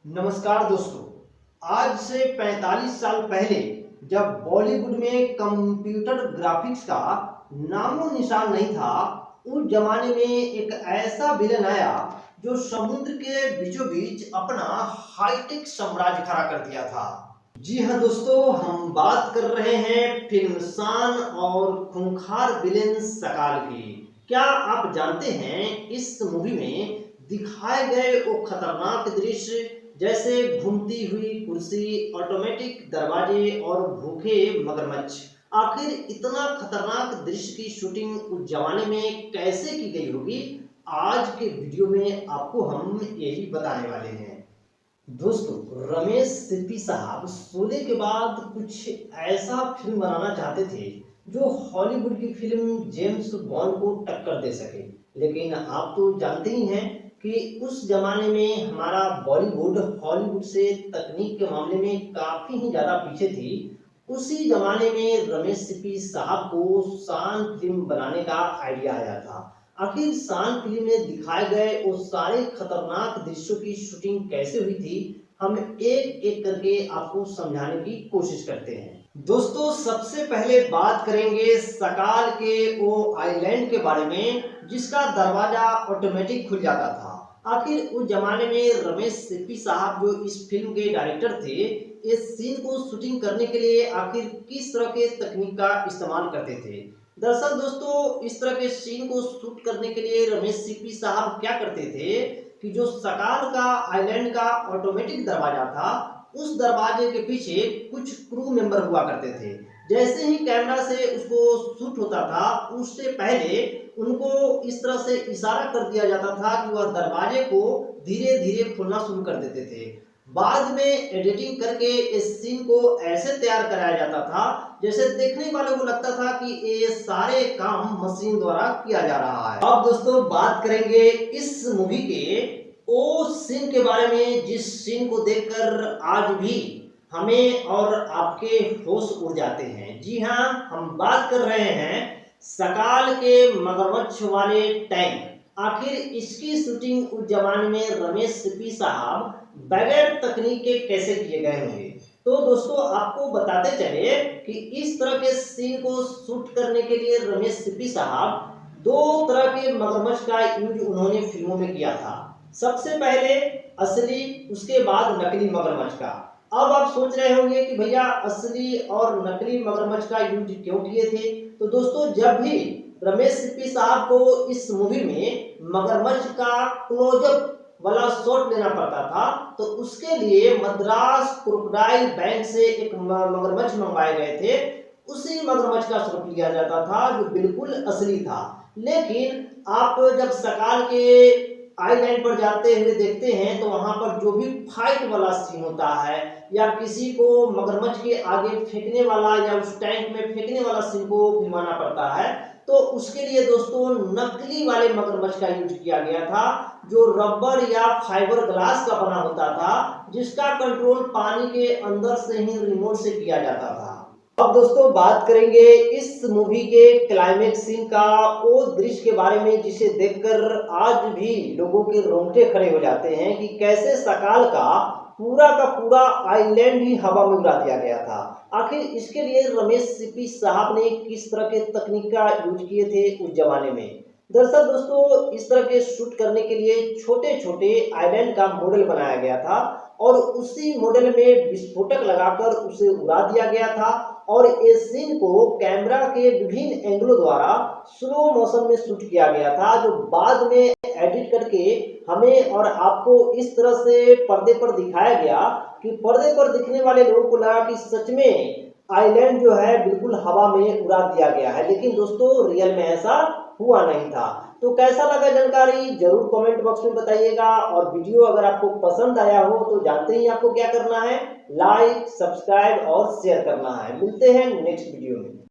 नमस्कार दोस्तों। आज से 45 साल पहले जब बॉलीवुड में कंप्यूटर ग्राफिक्स का नामो निशान नहीं था, उस जमाने में एक ऐसा विलन आया जो समुद्र के बीचों बीच अपना हाईटेक साम्राज्य खड़ा कर दिया था। जी हाँ दोस्तों, हम बात कर रहे हैं फिल्म शान और खूंखार विलेन सकाल की। क्या आप जानते हैं इस मूवी में दिखाए गए वो खतरनाक दृश्य, जैसे घूमती हुई कुर्सी, ऑटोमेटिक दरवाजे और भूखे मगरमच्छ, आखिर इतना खतरनाक दृश्य की शूटिंग उस जमाने में कैसे की गई होगी, आज के वीडियो में आपको हम यही बताने वाले हैं। दोस्तों, रमेश सिप्पी साहब शोले के बाद कुछ ऐसा फिल्म बनाना चाहते थे जो हॉलीवुड की फिल्म जेम्स बॉन्ड को टक्कर दे सके। लेकिन आप तो जानते ही हैं कि उस जमाने में हमारा बॉलीवुड हॉलीवुड से तकनीक के मामले में काफी ही ज्यादा पीछे थी। उसी जमाने में रमेश सिप्पी साहब को शान फिल्म बनाने का आइडिया आया था। आखिर शान फिल्म में दिखाए गए वो सारे खतरनाक दृश्यों की शूटिंग कैसे हुई थी, हम एक एक करके आपको समझाने की कोशिश करते हैं। दोस्तों, सबसे पहले बात करेंगे सकाल के वो आइलैंड के बारे में जिसका दरवाजा ऑटोमेटिक खुल जाता था। आखिर उस जमाने में रमेश सिप्पी साहब जो इस फिल्म के डायरेक्टर थे, इस सीन को शूटिंग करने के लिए आखिर किस तरह के तकनीक का इस्तेमाल करते थे। दरअसल दोस्तों, इस तरह के सीन को शूट करने के लिए रमेश सिप्पी साहब क्या करते थे कि जो सकाल का आइलैंड का ऑटोमेटिक दरवाजा था, उस दरवाजे के पीछे कुछ क्रू मेंबर हुआ करते थे। जैसे ही कैमरा से उसको शूट होता था, उससे पहले उनको इस तरह से इशारा कर दिया जाता था कि वह दरवाजे को धीरे धीरे खोलना शुरू कर देते थे। बाद में एडिटिंग करके इस सीन को ऐसे तैयार कराया जाता था जैसे देखने वालों को लगता था कि ये सारे काम मशीन द्वारा किया जा रहा है। अब दोस्तों, बात करेंगे इस मूवी के ओ सीन के बारे में जिस सीन को देखकर आज भी हमें और आपके होश उड़ जाते हैं। जी हाँ, हम बात कर रहे हैं सकाल के मगरमच्छ वाले टैंक। आखिर इसकी शूटिंग उस जमाने में रमेश सिप्पी साहब बगैर तकनीक के कैसे किए गए होंगे। तो दोस्तों, आपको बताते चले कि इस तरह के सीन को शूट करने के लिए रमेश सिप्पी साहब दो तरह के मगरमच्छ का यूज उन्होंने फिल्मों में किया था। सबसे पहले असली, उसके बाद नकली मगरमच्छ का। अब आप सोच रहे होंगे कि भैया असली और नकली मगरमच्छ का यूज क्यों किए थे। तो दोस्तों, जब भी रमेश सिप्पी साहब को इस मूवी में मगरमच्छ का क्लोजअप वाला शॉट लेना पड़ता था, तो उसके लिए मद्रास क्रोकोडाइल बैंक से एक मगरमच्छ मंगवाए गए थे। उसी मगरमच्छ का शॉट लिया जाता था जो बिल्कुल असली था। लेकिन आप जब सकाल के आइलैंड पर जाते हुए देखते हैं तो वहां पर जो भी फाइट वाला सीन होता है या किसी को मगरमच्छ के आगे फेंकने वाला या उस टैंक में फेंकने वाला सीन को फिल्माना पड़ता है, तो उसके लिए दोस्तों नकली वाले मगरमच्छ का यूज किया गया था जो रबर या फाइबर ग्लास का बना होता था, जिसका कंट्रोल पानी के अंदर से ही रिमोट से किया जाता था। अब दोस्तों, बात करेंगे इस मूवी के क्लाइमेक्स सीन का, वो दृश्य के बारे में जिसे देखकर आज भी लोगों के रोंगटे खड़े हो जाते हैं कि कैसे सकाल का पूरा आइलैंड ही हवा में उड़ा दिया गया था। आखिर इसके लिए रमेश सिप्पी साहब ने किस तरह के तकनीक का यूज किए थे उस जमाने में। दरअसल दोस्तों, इस तरह के शूट करने के लिए छोटे छोटे आइलैंड का मॉडल बनाया गया था और उसी मॉडल में विस्फोटक लगाकर उसे उड़ा दिया गया था और इस सीन को कैमरा के विभिन्न एंगलों द्वारा स्लो मोशन में शूट किया गया था, जो बाद में एडिट करके हमें और आपको इस तरह से पर्दे पर दिखाया गया कि पर्दे पर दिखने वाले लोगों को लगा कि सच में आइलैंड जो है बिल्कुल हवा में उड़ा दिया गया है। लेकिन दोस्तों, रियल में ऐसा हुआ नहीं था। तो कैसा लगा जानकारी जरूर कमेंट बॉक्स में बताइएगा और वीडियो अगर आपको पसंद आया हो तो जानते ही आपको क्या करना है, लाइक, सब्सक्राइब और शेयर करना है। मिलते हैं नेक्स्ट वीडियो में।